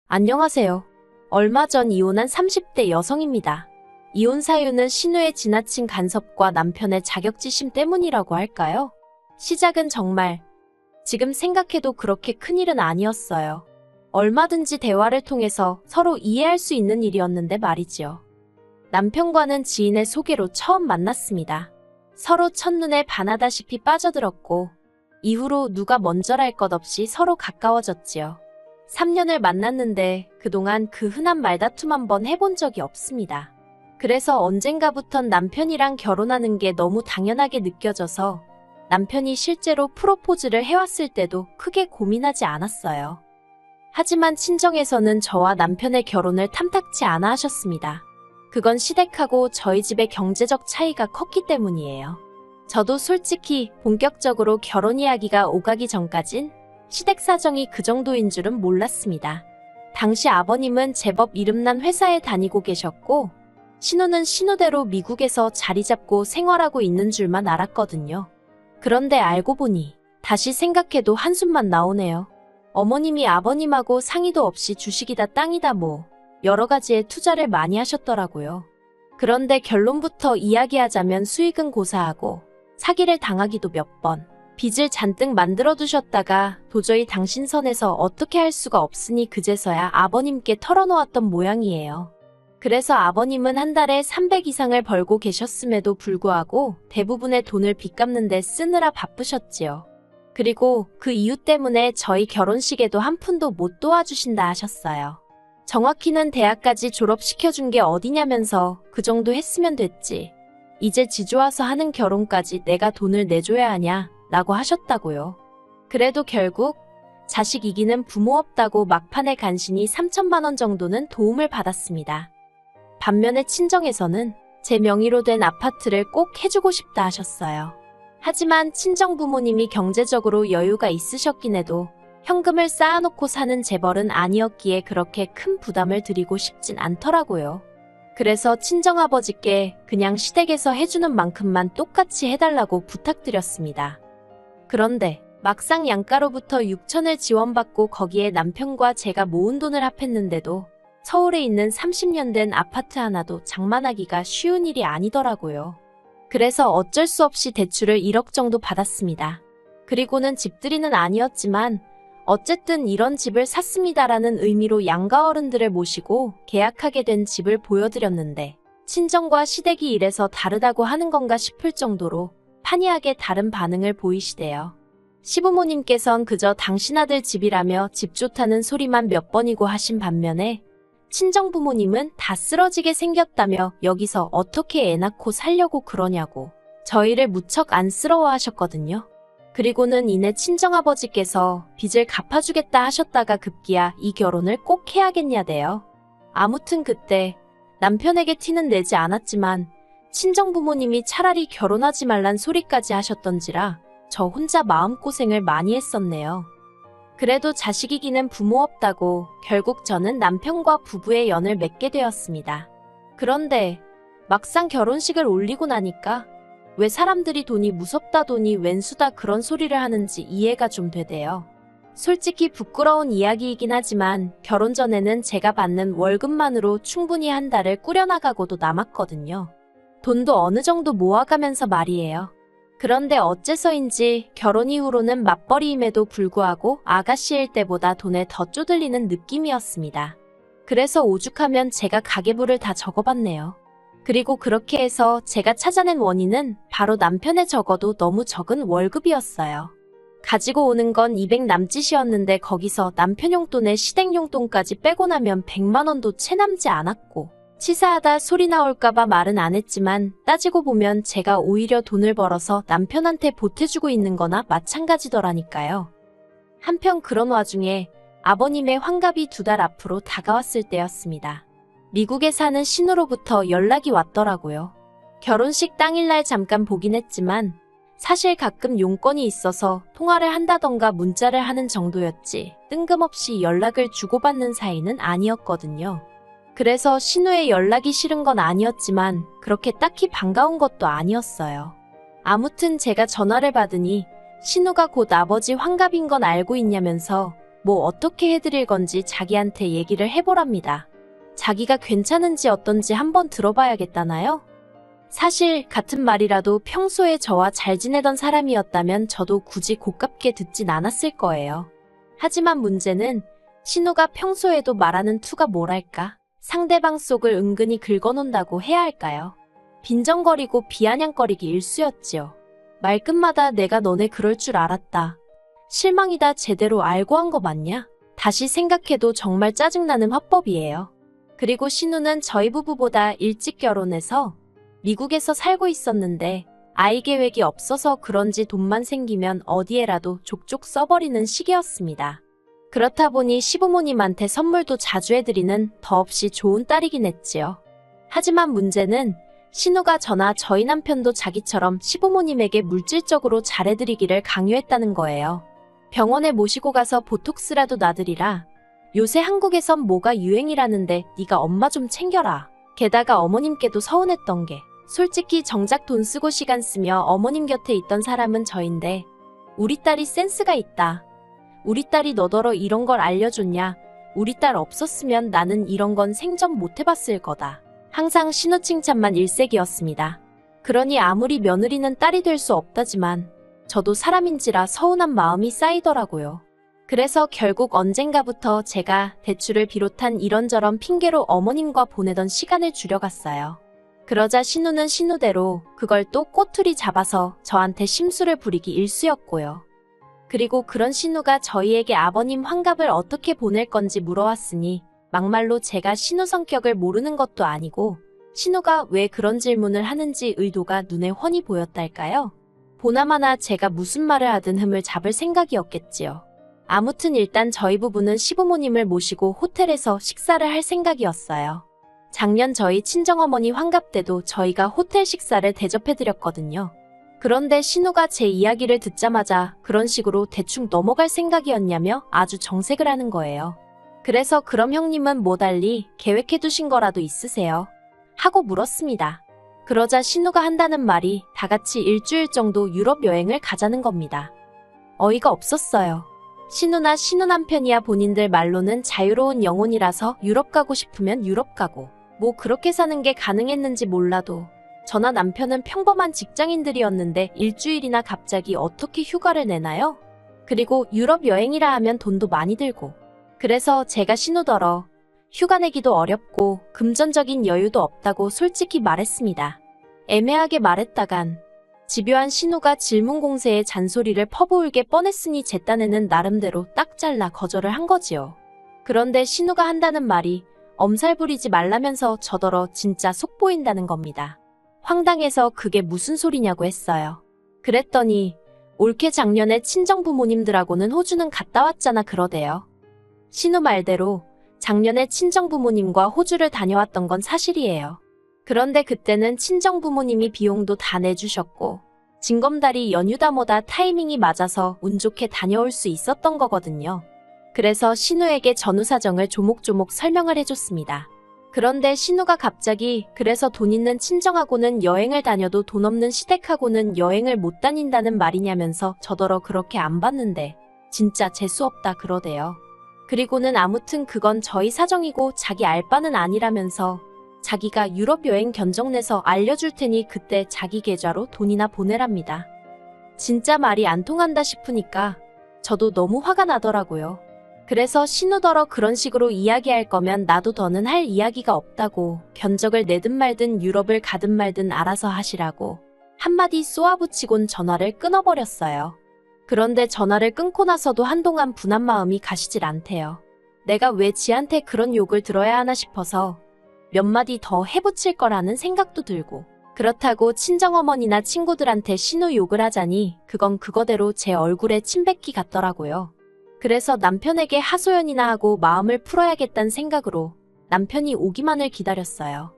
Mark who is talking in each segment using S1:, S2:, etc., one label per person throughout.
S1: 안녕하세요. 얼마 전 이혼한 30대 여성입니다. 이혼 사유는 신우의 지나친 간섭과 남편의 자격지심 때문이라고 할까요? 시작은 정말 지금 생각해도 그렇게 큰일은 아니었어요. 얼마든지 대화를 통해서 서로 이해할 수 있는 일이었는데 말이지요. 남편과는 지인의 소개로 처음 만났습니다. 서로 첫눈에 반하다시피 빠져들었고 이후로 누가 먼저랄 것 없이 서로 가까워졌지요. 3년을 만났는데 그동안 그 흔한 말다툼 한번 해본 적이 없습니다. 그래서 언젠가부턴 남편이랑 결혼하는 게 너무 당연하게 느껴져서 남편이 실제로 프로포즈를 해왔을 때도 크게 고민하지 않았어요. 하지만 친정에서는 저와 남편의 결혼을 탐탁치 않아 하셨습니다. 그건 시댁하고 저희 집의 경제적 차이가 컸기 때문이에요. 저도 솔직히 본격적으로 결혼 이야기가 오가기 전까진 시댁 사정이 그 정도인 줄은 몰랐습니다. 당시 아버님은 제법 이름난 회사에 다니고 계셨고 신우는 신우대로 미국에서 자리 잡고 생활하고 있는 줄만 알았거든요. 그런데 알고 보니 다시 생각해도 한숨만 나오네요. 어머님이 아버님하고 상의도 없이 주식이다 땅이다 뭐 여러 가지에 투자를 많이 하셨더라고요. 그런데 결론부터 이야기하자면 수익은 고사하고 사기를 당하기도 몇 번, 빚을 잔뜩 만들어 두셨다가 도저히 당신 선에서 어떻게 할 수가 없으니 그제서야 아버님께 털어놓았던 모양이에요. 그래서 아버님은 한 달에 300 이상을 벌고 계셨음에도 불구하고 대부분의 돈을 빚 갚는 데 쓰느라 바쁘셨지요. 그리고 그 이유 때문에 저희 결혼식에도 한 푼도 못 도와주신다 하셨어요. 정확히는 대학까지 졸업시켜준 게 어디냐면서 그 정도 했으면 됐지. 이제 지주와서 하는 결혼까지 내가 돈을 내줘야 하냐? 라고 하셨다고요. 그래도 결국 자식 이기는 부모 없다고 막판에 간신히 3천만 원 정도는 도움을 받았습니다. 반면에 친정에서는 제 명의로 된 아파트를 꼭 해주고 싶다 하셨어요. 하지만 친정 부모님이 경제적으로 여유가 있으셨긴 해도 현금을 쌓아놓고 사는 재벌은 아니었기에 그렇게 큰 부담을 드리고 싶진 않더라고요. 그래서 친정아버지께 그냥 시댁에서 해주는 만큼만 똑같이 해달라고 부탁드렸습니다. 그런데 막상 양가로부터 6천을 지원받고 거기에 남편과 제가 모은 돈을 합했는데도 서울에 있는 30년 된 아파트 하나도 장만하기가 쉬운 일이 아니더라고요. 그래서 어쩔 수 없이 대출을 1억 정도 받았습니다. 그리고는 집들이는 아니었지만 어쨌든 이런 집을 샀습니다라는 의미로 양가 어른들을 모시고 계약하게 된 집을 보여드렸는데 친정과 시댁이 이래서 다르다고 하는 건가 싶을 정도로 판이하게 다른 반응을 보이시대요. 시부모님께선 그저 당신 아들 집이라며 집 좋다는 소리만 몇 번이고 하신 반면에 친정부모님은 다 쓰러지게 생겼다며 여기서 어떻게 애 낳고 살려고 그러냐고 저희를 무척 안쓰러워 하셨거든요. 그리고는 이내 친정아버지께서 빚을 갚아주겠다 하셨다가 급기야 이 결혼을 꼭 해야겠냐대요. 아무튼 그때 남편에게 티는 내지 않았지만 친정부모님이 차라리 결혼하지 말란 소리까지 하셨던지라 저 혼자 마음고생을 많이 했었네요. 그래도 자식 이기는 부모 없다고 결국 저는 남편과 부부의 연을 맺게 되었습니다. 그런데 막상 결혼식을 올리고 나니까 왜 사람들이 돈이 무섭다 돈이 웬수다 그런 소리를 하는지 이해가 좀 되대요. 솔직히 부끄러운 이야기이긴 하지만 결혼 전에는 제가 받는 월급만으로 충분히 한 달을 꾸려나가고도 남았거든요. 돈도 어느 정도 모아가면서 말이에요. 그런데 어째서인지 결혼 이후로는 맞벌이임에도 불구하고 아가씨일 때보다 돈에 더 쪼들리는 느낌이었습니다. 그래서 오죽하면 제가 가계부를 다 적어봤네요. 그리고 그렇게 해서 제가 찾아낸 원인은 바로 남편의 적어도 너무 적은 월급이었어요. 가지고 오는 건 200 남짓이었는데 거기서 남편 용돈에 시댁 용돈까지 빼고 나면 100만 원도 채 남지 않았고 치사하다 소리 나올까봐 말은 안 했지만 따지고 보면 제가 오히려 돈을 벌어서 남편한테 보태주고 있는 거나 마찬가지더라니까요. 한편 그런 와중에 아버님의 환갑이 2달 앞으로 다가왔을 때였습니다. 미국에 사는 신우로부터 연락이 왔더라고요. 결혼식 당일날 잠깐 보긴 했지만 사실 가끔 용건이 있어서 통화를 한다던가 문자를 하는 정도였지 뜬금없이 연락을 주고받는 사이는 아니었거든요. 그래서 신우의 연락이 싫은 건 아니었지만 그렇게 딱히 반가운 것도 아니었어요. 아무튼 제가 전화를 받으니 신우가 곧 아버지 환갑인 건 알고 있냐면서 뭐 어떻게 해드릴 건지 자기한테 얘기를 해보랍니다. 자기가 괜찮은지 어떤지 한번 들어봐야겠다나요? 사실 같은 말이라도 평소에 저와 잘 지내던 사람이었다면 저도 굳이 고깝게 듣진 않았을 거예요. 하지만 문제는 신우가 평소에도 말하는 투가 뭐랄까? 상대방 속을 은근히 긁어놓는다고 해야 할까요? 빈정거리고 비아냥거리기 일쑤였지요. 말끝마다 내가 너네 그럴 줄 알았다. 실망이다. 제대로 알고 한 거 맞냐? 다시 생각해도 정말 짜증나는 화법이에요. 그리고 신우는 저희 부부보다 일찍 결혼해서 미국에서 살고 있었는데 아이 계획이 없어서 그런지 돈만 생기면 어디에라도 족족 써버리는 시기였습니다. 그렇다 보니 시부모님한테 선물도 자주 해드리는 더없이 좋은 딸이긴 했지요. 하지만 문제는 신우가 저나 저희 남편도 자기처럼 시부모님에게 물질적으로 잘해드리기를 강요했다는 거예요. 병원에 모시고 가서 보톡스라도 놔드리라. 요새 한국에선 뭐가 유행이라는데 네가 엄마 좀 챙겨라. 게다가 어머님께도 서운했던 게 솔직히 정작 돈 쓰고 시간 쓰며 어머님 곁에 있던 사람은 저인데 우리 딸이 센스가 있다. 우리 딸이 너더러 이런 걸 알려줬냐. 우리 딸 없었으면 나는 이런 건 생전 못 해봤을 거다. 항상 신우 칭찬만 일색이었습니다. 그러니 아무리 며느리는 딸이 될 수 없다지만 저도 사람인지라 서운한 마음이 쌓이더라고요. 그래서 결국 언젠가부터 제가 대출을 비롯한 이런저런 핑계로 어머님과 보내던 시간을 줄여갔어요. 그러자 신우는 신우대로 그걸 또 꼬투리 잡아서 저한테 심술을 부리기 일쑤였고요. 그리고 그런 신우가 저희에게 아버님 환갑을 어떻게 보낼 건지 물어왔으니 막말로 제가 신우 성격을 모르는 것도 아니고 신우가 왜 그런 질문을 하는지 의도가 눈에 훤히 보였달까요? 보나마나 제가 무슨 말을 하든 흠을 잡을 생각이었겠지요. 아무튼 일단 저희 부부는 시부모님을 모시고 호텔에서 식사를 할 생각이었어요. 작년 저희 친정어머니 환갑 때도 저희가 호텔 식사를 대접해드렸거든요. 그런데 신우가 제 이야기를 듣자마자 그런 식으로 대충 넘어갈 생각이었냐며 아주 정색을 하는 거예요. 그래서 그럼 형님은 뭐 달리 계획해두신 거라도 있으세요? 하고 물었습니다. 그러자 신우가 한다는 말이 다 같이 일주일 정도 유럽 여행을 가자는 겁니다. 어이가 없었어요. 신우나 신우 남편이야 본인들 말로는 자유로운 영혼이라서 유럽 가고 싶으면 유럽 가고 뭐 그렇게 사는 게 가능했는지 몰라도 저나 남편은 평범한 직장인들이었는데 일주일이나 갑자기 어떻게 휴가를 내나요? 그리고 유럽 여행이라 하면 돈도 많이 들고 그래서 제가 신우더러 휴가 내기도 어렵고 금전적인 여유도 없다고 솔직히 말했습니다. 애매하게 말했다간 집요한 신우가 질문 공세에 잔소리를 퍼부을게 뻔했으니 제 딴에는 나름대로 딱 잘라 거절을 한 거지요. 그런데 신우가 한다는 말이 엄살 부리지 말라면서 저더러 진짜 속 보인다는 겁니다. 황당해서 그게 무슨 소리냐고 했어요. 그랬더니 올케 작년에 친정부모님들하고는 호주는 갔다 왔잖아 그러대요. 신우 말대로 작년에 친정부모님과 호주를 다녀왔던 건 사실이에요. 그런데 그때는 친정부모님이 비용도 다 내주셨고 징검다리 연휴다 뭐다 타이밍이 맞아서 운 좋게 다녀올 수 있었던 거거든요. 그래서 신우에게 전후 사정을 조목조목 설명을 해줬습니다. 그런데 신우가 갑자기 그래서 돈 있는 친정하고는 여행을 다녀도 돈 없는 시댁하고는 여행을 못 다닌다는 말이냐면서 저더러 그렇게 안 봤는데 진짜 재수없다 그러대요. 그리고는 아무튼 그건 저희 사정이고 자기 알 바는 아니라면서 자기가 유럽 여행 견적내서 알려줄 테니 그때 자기 계좌로 돈이나 보내랍니다. 진짜 말이 안 통한다 싶으니까 저도 너무 화가 나더라고요. 그래서 신우더러 그런 식으로 이야기할 거면 나도 더는 할 이야기가 없다고 견적을 내든 말든 유럽을 가든 말든 알아서 하시라고 한마디 쏘아붙이곤 전화를 끊어버렸어요. 그런데 전화를 끊고 나서도 한동안 분한 마음이 가시질 않대요. 내가 왜 지한테 그런 욕을 들어야 하나 싶어서 몇 마디 더 해붙일 거라는 생각도 들고 그렇다고 친정어머니나 친구들한테 신우 욕을 하자니 그건 그거대로 제 얼굴에 침 뱉기 같더라고요. 그래서 남편에게 하소연이나 하고 마음을 풀어야겠다는 생각으로 남편이 오기만을 기다렸어요.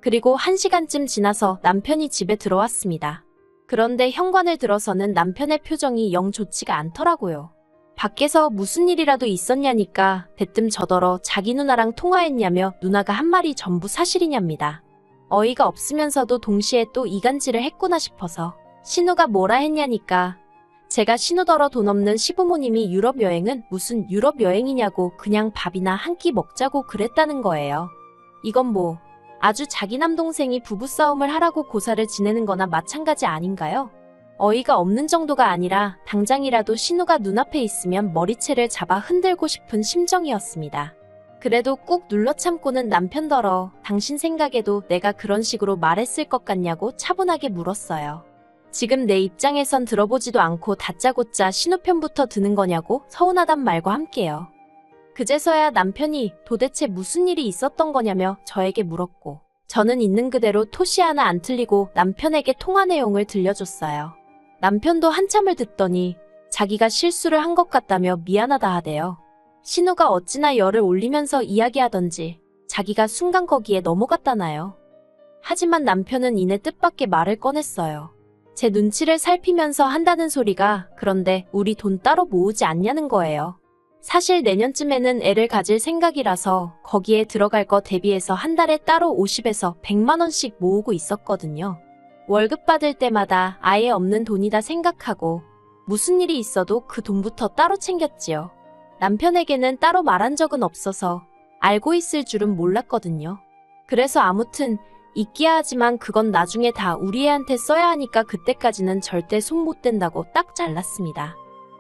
S1: 그리고 1시간쯤 지나서 남편이 집에 들어왔습니다. 그런데 현관을 들어서는 남편의 표정이 영 좋지가 않더라고요. 밖에서 무슨 일이라도 있었냐니까 대뜸 저더러 자기 누나랑 통화했냐며 누나가 한 말이 전부 사실이냐입니다. 어이가 없으면서도 동시에 또 이간질을 했구나 싶어서 신우가 뭐라 했냐니까 제가 신우더러 돈 없는 시부모님이 유럽 여행은 무슨 유럽 여행이냐고 그냥 밥이나 한 끼 먹자고 그랬다는 거예요. 이건 뭐 아주 자기 남동생이 부부싸움을 하라고 고사를 지내는 거나 마찬가지 아닌가요? 어이가 없는 정도가 아니라 당장이라도 신우가 눈앞에 있으면 머리채를 잡아 흔들고 싶은 심정이었습니다. 그래도 꾹 눌러 참고는 남편더러 당신 생각에도 내가 그런 식으로 말했을 것 같냐고 차분하게 물었어요. 지금 내 입장에선 들어보지도 않고 다짜고짜 신우 편부터 드는 거냐고 서운하단 말과 함께요. 그제서야 남편이 도대체 무슨 일이 있었던 거냐며 저에게 물었고 저는 있는 그대로 토시 하나 안 틀리고 남편에게 통화 내용을 들려줬어요. 남편도 한참을 듣더니 자기가 실수를 한 것 같다며 미안하다 하대요. 신우가 어찌나 열을 올리면서 이야기하던지 자기가 순간 거기에 넘어갔다나요. 하지만 남편은 이내 뜻밖의 말을 꺼냈어요. 제 눈치를 살피면서 한다는 소리가 그런데 우리 돈 따로 모으지 않냐는 거예요. 사실 내년쯤에는 애를 가질 생각이라서 거기에 들어갈 거 대비해서 한 달에 따로 50에서 100만 원씩 모으고 있었거든요. 월급 받을 때마다 아예 없는 돈이다 생각하고 무슨 일이 있어도 그 돈부터 따로 챙겼지요. 남편에게는 따로 말한 적은 없어서 알고 있을 줄은 몰랐거든요. 그래서 아무튼 있기야 하지만 그건 나중에 다 우리 애한테 써야 하니까 그때까지는 절대 손 못 댄다고 딱 잘랐습니다.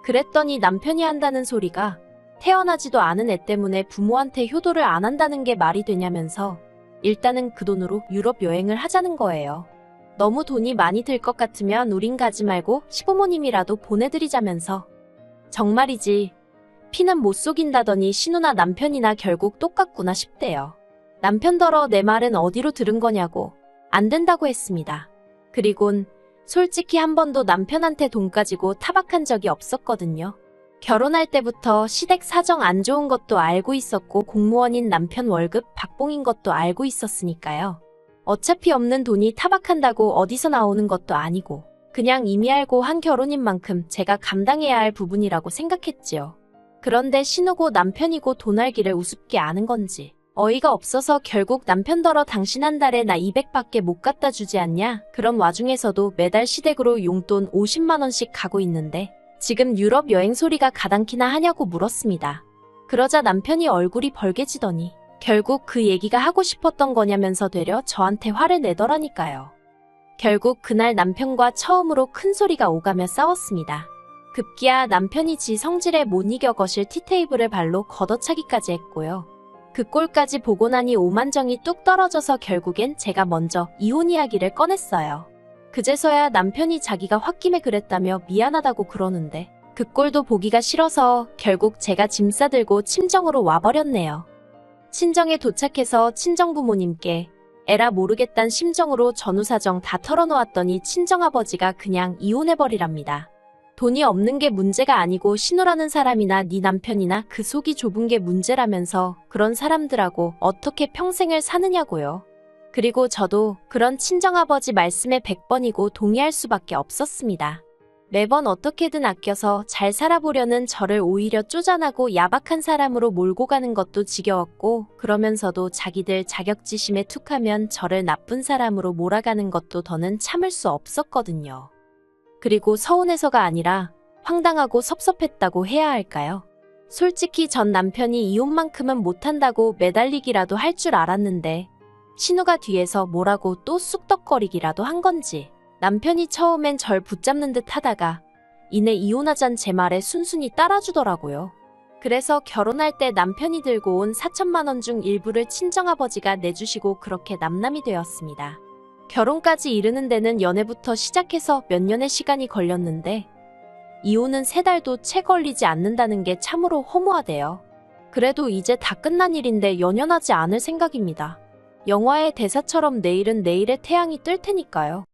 S1: 그랬더니 남편이 한다는 소리가 태어나지도 않은 애 때문에 부모한테 효도를 안 한다는 게 말이 되냐면서 일단은 그 돈으로 유럽 여행을 하자는 거예요. 너무 돈이 많이 들 것 같으면 우린 가지 말고 시부모님이라도 보내드리자면서. 정말이지 피는 못 속인다더니 신우나 남편이나 결국 똑같구나 싶대요. 남편더러 내 말은 어디로 들은 거냐고 안 된다고 했습니다. 그리곤 솔직히 한 번도 남편한테 돈 가지고 타박한 적이 없었거든요. 결혼할 때부터 시댁 사정 안 좋은 것도 알고 있었고 공무원인 남편 월급 박봉인 것도 알고 있었으니까요. 어차피 없는 돈이 타박한다고 어디서 나오는 것도 아니고 그냥 이미 알고 한 결혼인 만큼 제가 감당해야 할 부분이라고 생각했지요. 그런데 신우고 남편이고 돈 알기를 우습게 아는 건지 어이가 없어서 결국 남편더러 당신 한 달에 나 200밖에 못 갖다 주지 않냐? 그런 와중에서도 매달 시댁으로 용돈 50만 원씩 가고 있는데 지금 유럽 여행 소리가 가당키나 하냐고 물었습니다. 그러자 남편이 얼굴이 벌개지더니 결국 그 얘기가 하고 싶었던 거냐면서 되려 저한테 화를 내더라니까요. 결국 그날 남편과 처음으로 큰 소리가 오가며 싸웠습니다. 급기야 남편이 지 성질에 못 이겨 거실 티테이블을 발로 걷어차기까지 했고요. 그 꼴까지 보고 나니 오만정이 뚝 떨어져서 결국엔 제가 먼저 이혼 이야기를 꺼냈어요. 그제서야 남편이 자기가 홧김에 그랬다며 미안하다고 그러는데 그 꼴도 보기가 싫어서 결국 제가 짐 싸들고 친정으로 와버렸네요. 친정에 도착해서 친정부모님께 에라 모르겠단 심정으로 전후사정 다 털어놓았더니 친정아버지가 그냥 이혼해버리랍니다. 돈이 없는 게 문제가 아니고 신우라는 사람이나 네 남편이나 그 속이 좁은 게 문제라면서 그런 사람들하고 어떻게 평생을 사느냐고요. 그리고 저도 그런 친정아버지 말씀에 100번이고 동의할 수밖에 없었습니다. 매번 어떻게든 아껴서 잘 살아보려는 저를 오히려 쪼잔하고 야박한 사람으로 몰고 가는 것도 지겨웠고 그러면서도 자기들 자격지심에 툭하면 저를 나쁜 사람으로 몰아가는 것도 더는 참을 수 없었거든요. 그리고 서운해서가 아니라 황당하고 섭섭했다고 해야 할까요? 솔직히 전 남편이 이혼만큼은 못한다고 매달리기라도 할 줄 알았는데 신우가 뒤에서 뭐라고 또 쑥덕거리기라도 한 건지 남편이 처음엔 절 붙잡는 듯 하다가 이내 이혼하잔 제 말에 순순히 따라주더라고요. 그래서 결혼할 때 남편이 들고 온 4천만 원 중 일부를 친정아버지가 내주시고 그렇게 남남이 되었습니다. 결혼까지 이르는 데는 연애부터 시작해서 몇 년의 시간이 걸렸는데 이혼은 3달도 채 걸리지 않는다는 게 참으로 허무하대요. 그래도 이제 다 끝난 일인데 연연하지 않을 생각입니다. 영화의 대사처럼 내일은 내일의 태양이 뜰 테니까요.